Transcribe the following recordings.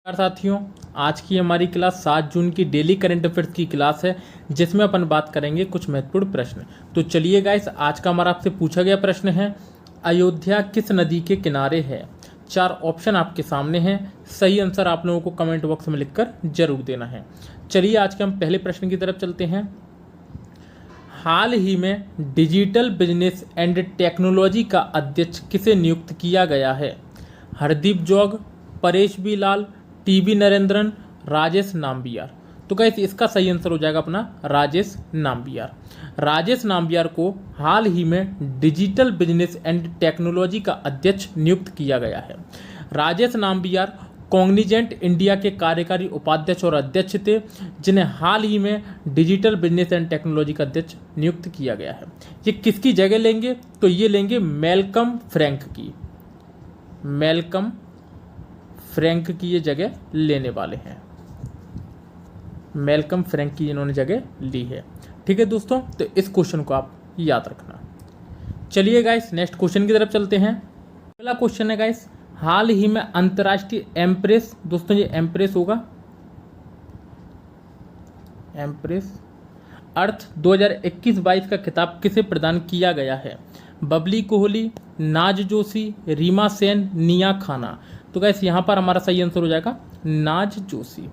नमस्कार साथियों, आज की हमारी क्लास 7 जून की डेली करंट अफेयर्स की क्लास है जिसमें अपन बात करेंगे कुछ महत्वपूर्ण प्रश्न। तो चलिए गाइस, आज का हमारा आपसे पूछा गया प्रश्न है, अयोध्या किस नदी के किनारे है। 4 ऑप्शन आपके सामने हैं, सही आंसर आप लोगों को कमेंट बॉक्स में लिखकर जरूर देना है। चलिए आज के हम पहले प्रश्न की तरफ चलते हैं। हाल ही में डिजिटल बिजनेस एंड टेक्नोलॉजी का अध्यक्ष किसे नियुक्त किया गया है। हरदीप जौग, परेश बी लाल, टीबी नरेंद्रन, राजेश नाम्बियार। तो गाइस इसका सही आंसर हो जाएगा अपना राजेश नाम्बियार। राजेश नाम्बियार को हाल ही में डिजिटल बिजनेस एंड टेक्नोलॉजी का अध्यक्ष नियुक्त किया गया है। राजेश नाम्बियार कॉग्निजेंट इंडिया के कार्यकारी उपाध्यक्ष और अध्यक्ष थे, जिन्हें हाल ही में डिजिटल बिजनेस एंड टेक्नोलॉजी का अध्यक्ष नियुक्त किया गया है। ये किसकी जगह लेंगे, तो ये लेंगे मैल्कम फ्रैंक की। मैल्कम फ्रैंक की ये जगह लेने वाले हैं। मैल्कम फ्रैंक की इन्होंने जगह ली है। ठीक है दोस्तों, तो इस क्वेश्चन को आप याद रखना। चलिए गाइस नेक्स्ट क्वेश्चन की तरफ चलते हैं। अगला क्वेश्चन है गाइस, हाल ही में अंतर्राष्ट्रीय एम्प्रेस, दोस्तों ये एम्प्रेस होगा, एम्प्रेस अर्थ 2021-22 का खिताब किसे प्रदान किया गया है। बबली कोहली, नाज जोशी, रीमा सेन, निया खाना। तो गाइस यहाँ पर हमारा सही आंसर हो जाएगा नाज जोशी।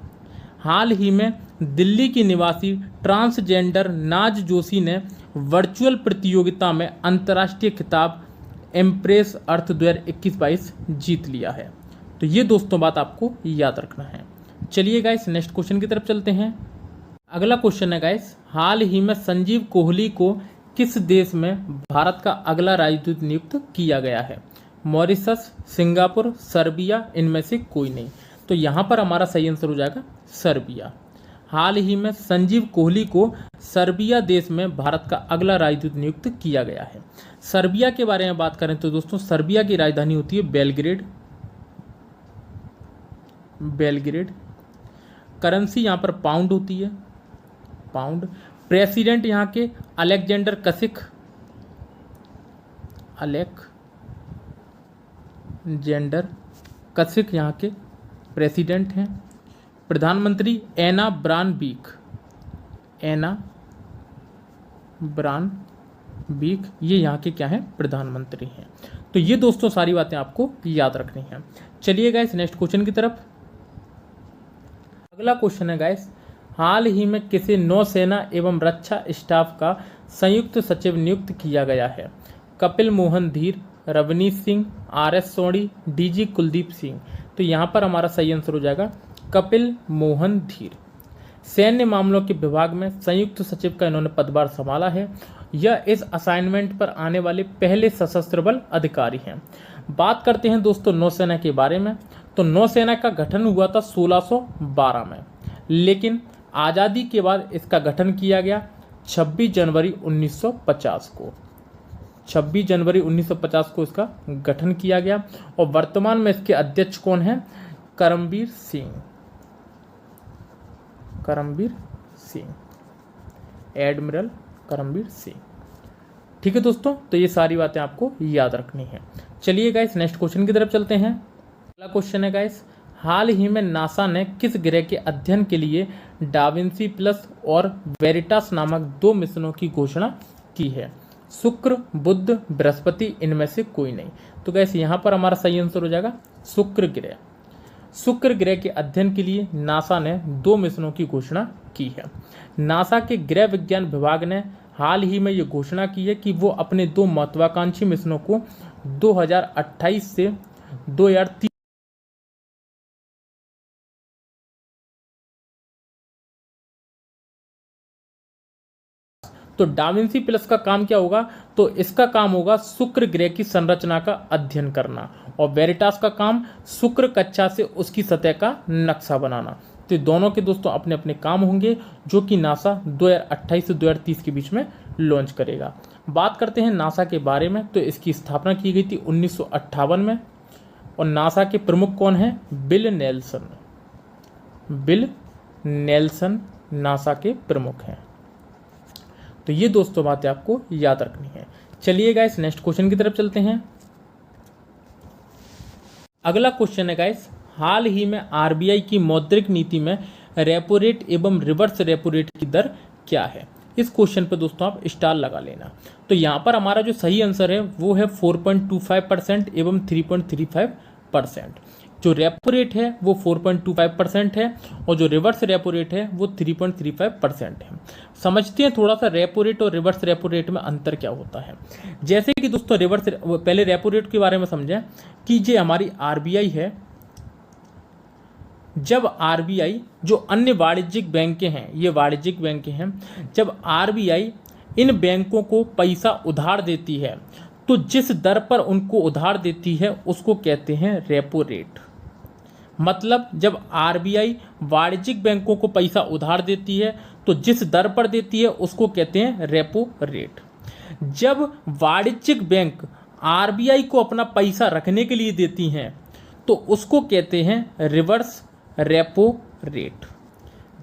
हाल ही में दिल्ली की निवासी ट्रांसजेंडर नाज जोशी ने वर्चुअल प्रतियोगिता में अंतर्राष्ट्रीय खिताब एम्प्रेस अर्थ 2021-22 जीत लिया है। तो ये दोस्तों बात आपको याद रखना है। चलिए गाइस नेक्स्ट क्वेश्चन की तरफ चलते हैं। अगला क्वेश्चन है गाइस, हाल ही में संजीव कोहली को किस देश में भारत का अगला राजदूत नियुक्त किया गया है। मॉरिशस, सिंगापुर, सर्बिया, इनमें से कोई नहीं। तो यहाँ पर हमारा सही आंसर हो जाएगा सर्बिया। हाल ही में संजीव कोहली को सर्बिया देश में भारत का अगला राजदूत नियुक्त किया गया है। सर्बिया के बारे में बात करें तो दोस्तों सर्बिया की राजधानी होती है बेलग्रेड। बेलग्रेड। करेंसी यहाँ पर पाउंड होती है, पाउंड। प्रेसिडेंट यहाँ के अलेक्जेंडर कसिक, अलेक्जेंडर कसिक यहाँ के प्रेसिडेंट हैं। प्रधानमंत्री एना ब्रानबीक, एना ब्रानबीक, ये यहाँ के क्या हैं, प्रधानमंत्री हैं। तो ये दोस्तों सारी बातें आपको याद रखनी है। चलिए गाइस नेक्स्ट क्वेश्चन की तरफ। अगला क्वेश्चन है गाइस, हाल ही में किसे नौसेना एवं रक्षा स्टाफ का संयुक्त सचिव नियुक्त किया गया है। कपिल मोहन धीर, रवनीत सिंह, RS सोनी, DG कुलदीप सिंह। तो यहाँ पर हमारा सही आंसर हो जाएगा कपिल मोहन धीर। सैन्य मामलों के विभाग में संयुक्त सचिव का इन्होंने पदभार संभाला है। यह इस असाइनमेंट पर आने वाले पहले सशस्त्र बल अधिकारी हैं। बात करते हैं दोस्तों नौसेना के बारे में। तो नौसेना का गठन हुआ था 1612 में, लेकिन आज़ादी के बाद इसका गठन किया गया 26 जनवरी 1950 को। 26 जनवरी 1950 को इसका गठन किया गया और वर्तमान में इसके अध्यक्ष कौन हैं, करमबीर सिंह। करमबीर सिंह, एडमिरल करमबीर सिंह। ठीक है दोस्तों, तो ये सारी बातें आपको याद रखनी है। चलिए गाइस नेक्स्ट क्वेश्चन की तरफ चलते हैं। अगला क्वेश्चन है गाइस, हाल ही में नासा ने किस ग्रह के अध्ययन के लिए डाविंसी प्लस और वेरिटास नामक 2 मिशनों की घोषणा की है। शुक्र, बुध, बृहस्पति, इनमें से कोई नहीं। तो गाइस यहाँ पर हमारा सही आंसर हो जाएगा शुक्र ग्रह। शुक्र ग्रह के अध्ययन के लिए नासा ने 2 मिशनों की घोषणा की है। नासा के गृह विज्ञान विभाग ने हाल ही में ये घोषणा की है कि वो अपने 2 महत्वाकांक्षी मिशनों को 2028 से 2030 तो डाविंसी प्लस का काम क्या होगा, तो इसका काम होगा शुक्र ग्रह की संरचना का अध्ययन करना और वेरिटास का काम शुक्र कक्षा से उसकी सतह का नक्शा बनाना। तो दोनों के दोस्तों अपने अपने काम होंगे जो कि नासा 2028 से 2030 के बीच में लॉन्च करेगा। बात करते हैं नासा के बारे में। तो इसकी स्थापना की गई थी 1958 में और नासा के प्रमुख कौन हैं, bill Nelson. Bill Nelson NASA के प्रमुख हैं। तो ये दोस्तों बातें आपको याद रखनी है। चलिए गाइस नेक्स्ट क्वेश्चन की तरफ चलते हैं। अगला क्वेश्चन है गाइस, हाल ही में आरबीआई की मौद्रिक नीति में रेपो रेट एवं रिवर्स रेपो रेट की दर क्या है? इस क्वेश्चन पे दोस्तों आप स्टार लगा लेना। तो यहाँ पर हमारा जो सही आंसर है वो है 4.25% एवं 3.35%। जो रेपो रेट है वो 4.25% है और जो रिवर्स रेपो रेट है वो 3.35% है। समझते हैं थोड़ा सा रेपो रेट और रिवर्स रेपो रेट में अंतर क्या होता है। जैसे कि दोस्तों पहले रेपो रेट के बारे में समझें कि ये हमारी आरबीआई है। जब आरबीआई जो अन्य वाणिज्यिक बैंकें हैं, ये वाणिज्यिक बैंकें हैं, जब आरबीआई इन बैंकों को पैसा उधार देती है तो जिस दर पर उनको उधार देती है उसको कहते हैं रेपो रेट। मतलब जब आरबीआई वाणिज्यिक बैंकों को पैसा उधार देती है तो जिस दर पर देती है उसको कहते हैं रेपो रेट। जब वाणिज्यिक बैंक आरबीआई को अपना पैसा रखने के लिए देती हैं तो उसको कहते हैं रिवर्स रेपो रेट।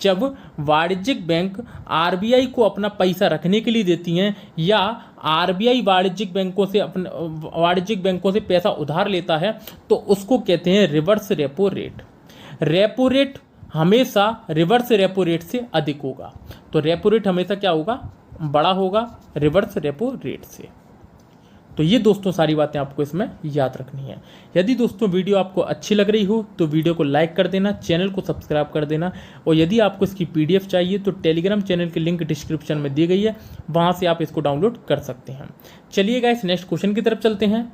जब वाणिज्यिक बैंक आरबीआई को अपना पैसा रखने के लिए देती हैं या आरबीआई वाणिज्यिक बैंकों से पैसा उधार लेता है तो उसको कहते हैं reverse repo rate. Repo rate हमेशा रिवर्स रेपो रेट से अधिक होगा। तो रेपो रेट हमेशा क्या होगा? बड़ा होगा रिवर्स रेपो रेट से। तो ये दोस्तों सारी बातें आपको इसमें याद रखनी है। यदि दोस्तों वीडियो आपको अच्छी लग रही हो तो वीडियो को लाइक कर देना, चैनल को सब्सक्राइब कर देना और यदि आपको इसकी पीडीएफ चाहिए तो टेलीग्राम चैनल की लिंक डिस्क्रिप्शन में दी गई है, वहाँ से आप इसको डाउनलोड कर सकते हैं। चलिए गाइस नेक्स्ट क्वेश्चन की तरफ चलते हैं।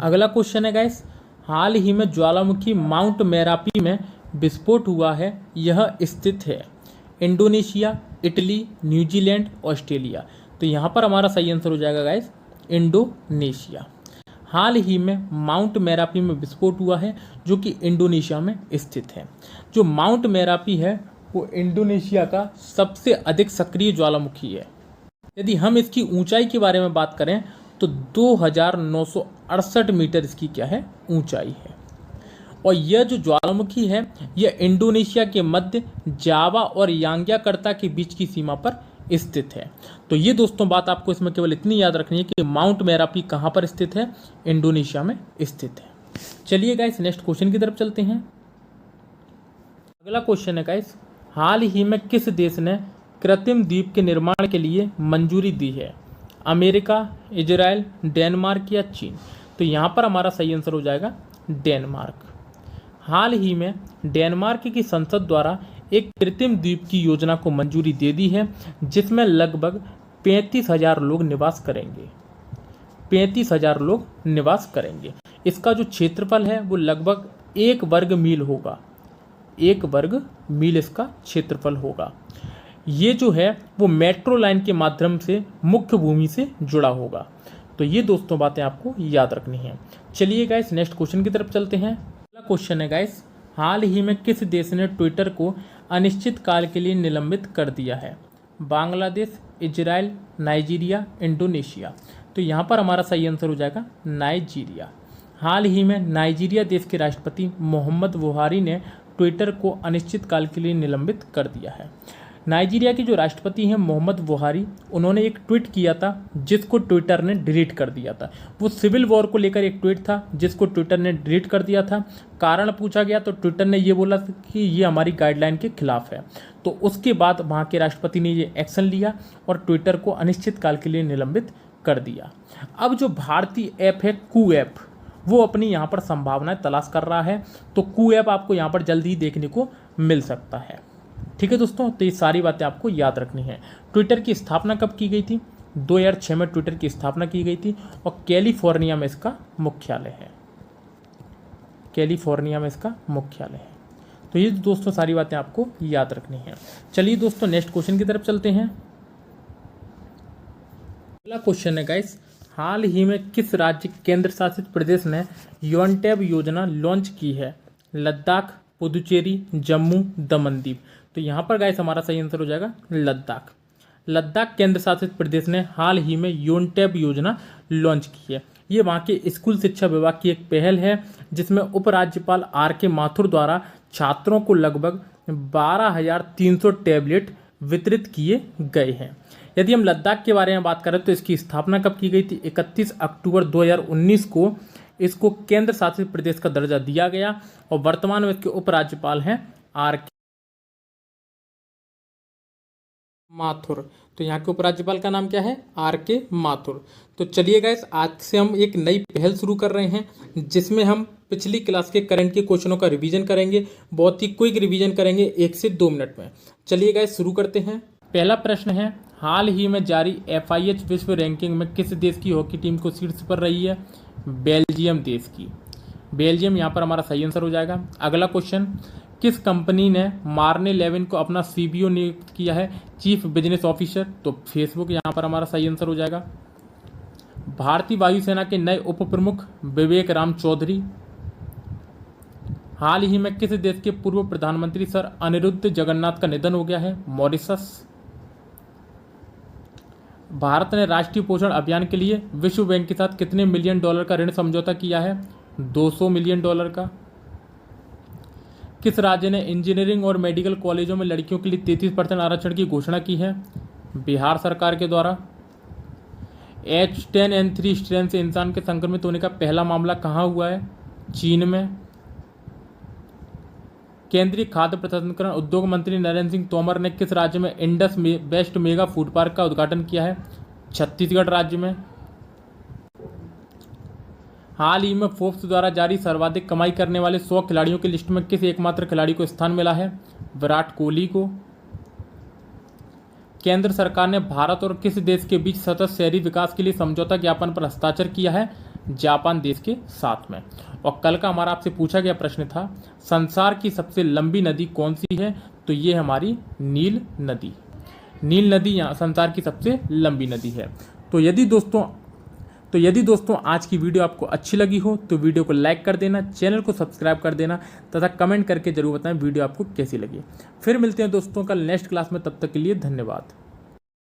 अगला क्वेश्चन है गाइस, हाल ही में ज्वालामुखी माउंट मेरापी में विस्फोट हुआ है, यह स्थित है इंडोनेशिया, इटली, न्यूजीलैंड, ऑस्ट्रेलिया। तो यहाँ पर हमारा सही आंसर हो जाएगा गाइस इंडोनेशिया। हाल ही में माउंट मेरापी में विस्फोट हुआ है जो कि इंडोनेशिया में स्थित है। जो माउंट मेरापी है वो इंडोनेशिया का सबसे अधिक सक्रिय ज्वालामुखी है। यदि हम इसकी ऊंचाई के बारे में बात करें तो 2968 मीटर इसकी क्या है? ऊंचाई है। और यह जो ज्वालामुखी है यह इंडोनेशिया के मध्य जावा और यांग्याकर्ता के बीच की सीमा पर स्थित है। तो ये दोस्तों बात आपको इसमें केवल इतनी याद रखनी है कि माउंट मेरापी कहाँ पर स्थित है? इंडोनेशिया में स्थित है। चलिए गाइस नेक्स्ट क्वेश्चन की तरफ चलते हैं। अगला क्वेश्चन है गाइस, हाल ही में किस देश ने कृत्रिम द्वीप के निर्माण के लिए मंजूरी दी है? अमेरिका, इजराइल, डेनमार्क या चीन? तो यहाँ पर हमारा सही आंसर हो जाएगा डेनमार्क। हाल ही में डेनमार्क की संसद द्वारा एक कृत्रिम द्वीप की योजना को मंजूरी दे दी है जिसमें लगभग 35,000 लोग निवास करेंगे। 35,000 लोग निवास करेंगे। इसका जो क्षेत्रफल है वो लगभग 1 वर्ग मील होगा। 1 वर्ग मील इसका क्षेत्रफल होगा। ये जो है वो मेट्रो लाइन के माध्यम से मुख्य भूमि से जुड़ा होगा। तो ये दोस्तों बातें आपको याद रखनी है। चलिए गाइस नेक्स्ट क्वेश्चन की तरफ चलते हैं। अगला क्वेश्चन है गाइस, हाल ही में किस देश ने ट्विटर को अनिश्चित काल के लिए निलंबित कर दिया है? Bangladesh, Israel, Nigeria, Indonesia? तो यहाँ पर हमारा सही आंसर हो जाएगा नाइजीरिया। हाल ही में नाइजीरिया देश के राष्ट्रपति मोहम्मद बुहारी ने ट्विटर को अनिश्चित काल के लिए निलंबित कर दिया है। नाइजीरिया के जो राष्ट्रपति हैं मोहम्मद बुहारी, उन्होंने एक ट्वीट किया था जिसको ट्विटर ने डिलीट कर दिया था। वो सिविल वॉर को लेकर एक ट्वीट था जिसको ट्विटर ने डिलीट कर दिया था। कारण पूछा गया तो ट्विटर ने ये बोला कि ये हमारी गाइडलाइन के खिलाफ है। तो उसके बाद वहाँ के राष्ट्रपति ने ये एक्शन लिया और ट्विटर को अनिश्चित काल के लिए निलंबित कर दिया। अब जो भारतीय ऐप है कू ऐप, वो अपनी यहाँ पर संभावनाएं तलाश कर रहा है। तो कू ऐप आपको यहाँ पर जल्दी ही देखने को मिल सकता है। ठीक है दोस्तों, तो ये सारी बातें आपको याद रखनी है। ट्विटर की स्थापना कब की गई थी? 2006 में ट्विटर की स्थापना की गई थी और कैलिफोर्निया में इसका मुख्यालय है। कैलिफोर्निया में इसका मुख्यालय है। तो ये दोस्तों सारी बातें आपको याद रखनी है। चलिए दोस्तों नेक्स्ट क्वेश्चन की तरफ चलते हैं। अगला क्वेश्चन है गाइस, हाल ही में किस राज्य केंद्र शासित प्रदेश ने योनटैब योजना लॉन्च की है? लद्दाख, पुदुचेरी, जम्मू, दमन दीव? तो यहाँ पर गाइस हमारा सही आंसर हो जाएगा लद्दाख। लद्दाख केंद्र शासित प्रदेश ने हाल ही में योनटैब योजना लॉन्च की है। ये वहाँ के स्कूल शिक्षा विभाग की एक पहल है जिसमें उपराज्यपाल RK माथुर द्वारा छात्रों को लगभग 12,300 टैबलेट वितरित किए गए हैं। यदि हम लद्दाख के बारे में बात करें तो इसकी स्थापना कब की गई थी? 31 अक्टूबर 2019 को इसको केंद्र शासित प्रदेश का दर्जा दिया गया और वर्तमान में इसके उपराज्यपाल हैं आर के माथुर। तो यहाँ के उपराज्यपाल का नाम क्या है? आर के माथुर। तो चलिए गाइस, आज से हम एक नई पहल शुरू कर रहे हैं जिसमें हम पिछली क्लास के करंट के क्वेश्चनों का रिवीजन करेंगे। बहुत ही क्विक रिवीजन करेंगे, 1 से 2 मिनट में। चलिए गाइस शुरू करते हैं। पहला प्रश्न है, हाल ही में जारी FIH विश्व रैंकिंग में किस देश की हॉकी टीम को शीर्ष पर रही है? बेल्जियम देश की। बेल्जियम यहाँ पर हमारा सही आंसर हो जाएगा। अगला क्वेश्चन, किस कंपनी ने मार्ने लेविन को अपना CBO नियुक्त किया है, चीफ बिजनेस ऑफिसर? तो फेसबुक यहाँ पर हमारा सही आंसर हो जाएगा। भारतीय वायुसेना के नए उप प्रमुख विवेक राम चौधरी। हाल ही में किस देश के पूर्व प्रधानमंत्री सर अनिरुद्ध जगन्नाथ का निधन हो गया है? मॉरिशस। भारत ने राष्ट्रीय पोषण अभियान के लिए विश्व बैंक के साथ कितने मिलियन डॉलर का ऋण समझौता किया है? 200 मिलियन डॉलर का। किस राज्य ने इंजीनियरिंग और मेडिकल कॉलेजों में लड़कियों के लिए 33% आरक्षण की घोषणा की है? बिहार सरकार के द्वारा। H10N3 स्ट्रेन से इंसान के संक्रमित होने का पहला मामला कहाँ हुआ है? चीन में। केंद्रीय खाद्य प्रसंस्करण उद्योग मंत्री नरेंद्र सिंह तोमर ने किस राज्य में Indus best mega food park का उद्घाटन किया है? छत्तीसगढ़ राज्य में। हाल ही में फोर्ब्स द्वारा जारी सर्वाधिक कमाई करने वाले 100 खिलाड़ियों की लिस्ट में किस एकमात्र खिलाड़ी को स्थान मिला है? विराट कोहली को। केंद्र सरकार ने भारत और किस देश के बीच सतत शहरी विकास के लिए समझौता ज्ञापन पर हस्ताक्षर किया है? जापान देश के साथ में। और कल का हमारा आपसे पूछा गया प्रश्न था, संसार की सबसे लंबी नदी कौन सी है? तो ये हमारी नील नदी। नील नदी यहाँ संसार की सबसे लंबी नदी है। तो यदि दोस्तों आज की वीडियो आपको अच्छी लगी हो तो वीडियो को लाइक कर देना, चैनल को सब्सक्राइब कर देना तथा कमेंट करके जरूर बताएं वीडियो आपको कैसी लगी। फिर मिलते हैं दोस्तों कल नेक्स्ट क्लास में, तब तक के लिए धन्यवाद।